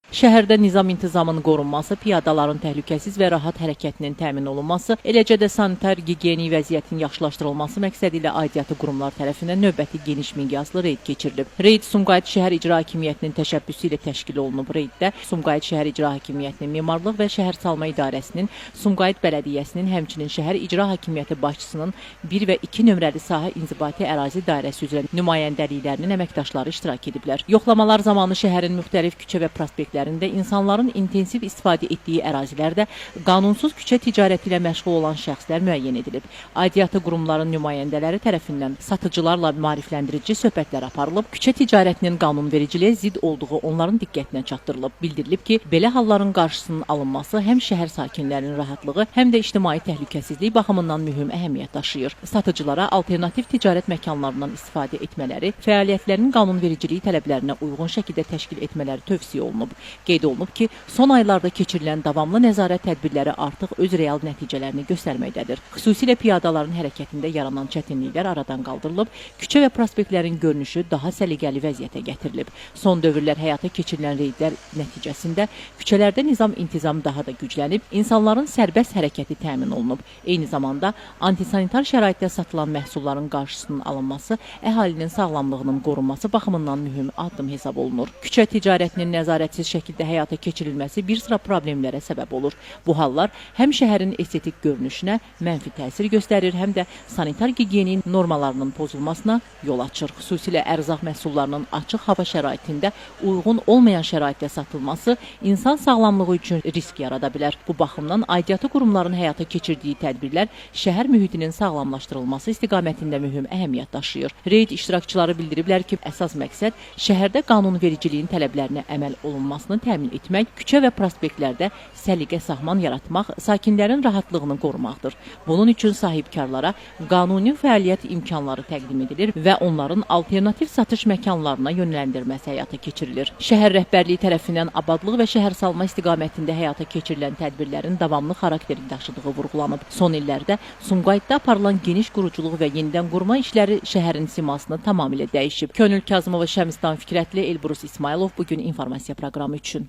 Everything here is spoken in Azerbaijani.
Şəhərdə nizam intizamının qorunması, piyadaların təhlükəsiz və rahat hərəkətinin təmin olunması, eləcə də sanitar gigiyenik vəziyyətin yaxşılaşdırılması məqsədilə aidiyyatı qurumlar tərəfindən növbəti geniş miqyaslı reyd keçirilib. Reyd Sumqayıt Şəhər İcra Hakimiyyətinin təşəbbüsü ilə təşkil olunub. Reyddə Sumqayıt Şəhər İcra Hakimiyyətinin Memarlıq və Şəhərsalma İdarəsinin, Sumqayıt Bələdiyyəsinin, həmçinin Şəhər İcra Hakimiyyəti başçısının 1 və 2 nömrəli sahə inzibati ərazi dairəsi üzrə nümayəndəliklərinin əməkdaşları iştirak ediblər. Yoxlamalar zamanı şəhərin müxtəlif küçə və prospektlərində insanların intensiv istifadə etdiyi ərazilərdə qanunsuz küçə ticarəti ilə məşğul olan şəxslər müəyyən edilib. Aidiyyatı qurumların nümayəndələri tərəfindən satıcılarla maarifləndirici söhbətlər aparılıb, küçə ticarətinin qanunvericiliyə zidd olduğu onların diqqətinə çatdırılıb. Bildirilib ki, belə halların qarşısının alınması həm şəhər sakinlərinin rahatlığı, həm də ictimai təhlükəsizlik baxımından mühüm əhəmiyyət daşıyır. Satıcılara alternativ ticarət məkanlarından istifadə etmələri, fəaliyyətlərinin qanunvericiliyi tələblərinə uyğun şəkildə təşkil etmələri tövsiyə olunub. Qeyd olunub ki, son aylarda keçirilən davamlı nəzarət tədbirləri artıq öz real nəticələrini göstərməkdədir. Xüsusilə piyadaların hərəkətində yaranan çətinliklər aradan qaldırılıb, küçə və prospektlərin görünüşü daha səliqəli vəziyyətə gətirilib. Son dövrlər həyata keçirilən reydlər nəticəsində küçələrdə nizam-intizam daha da güclənib, insanların sərbəst hərəkəti təmin olunub. Eyni zamanda antisanitar şəraitdə satılan məhsulların qarşısının alınması, əhalinin sağlamlığının qorunması baxımından mühüm addım hesab olunur. Küçə ticarətinin nəzarətsiz şəkildə həyata keçirilməsi bir sıra problemlərə səbəb olur. Bu hallar həm şəhərin estetik görünüşünə mənfi təsir göstərir, həm də sanitar gigiyenin normalarının pozulmasına yol açır. Xüsusilə ərzaq məhsullarının açıq hava şəraitində uyğun olmayan şəraitdə satılması insan sağlamlığı üçün risk yarada bilər. Bu baxımdan aidiyyatı qurumların həyata keçirdiyi tədbirlər şəhər mühitinin sağlamlaşdırılması istiqamətində mühüm əhəmiyyət daşıyır. Reyd iştirakçıları bildiriblər ki, əsas məqsəd şəhərdə qanunvericiliyin tələblərinə əməl olunmasını təmin etmək, küçə və prospektlərdə səliqə sahman yaratmaq, sakinlərin rahatlığını qorumaqdır. Bunun üçün sahibkarlara qanuni fəaliyyət imkanları təqdim edilir və onların alternativ satış məkanlarına yönləndirməsi həyata keçirilir. Şəhər rəhbərliyi tərəfindən abadlıq və şəhərsalma istiqamətində həyata keçirilən tədbirlərin davamlı xarakteri daşıdığı vurğulanıb. Son illərdə Sumqayıtda aparılan geniş quruculuq və yenidən qurma işləri şəhərin simasını tamamilə dəyişib. Könül Kazımova, Şəmistan Fikrətli, Elbrus İsmailov bugün informasiya proqramı üçün.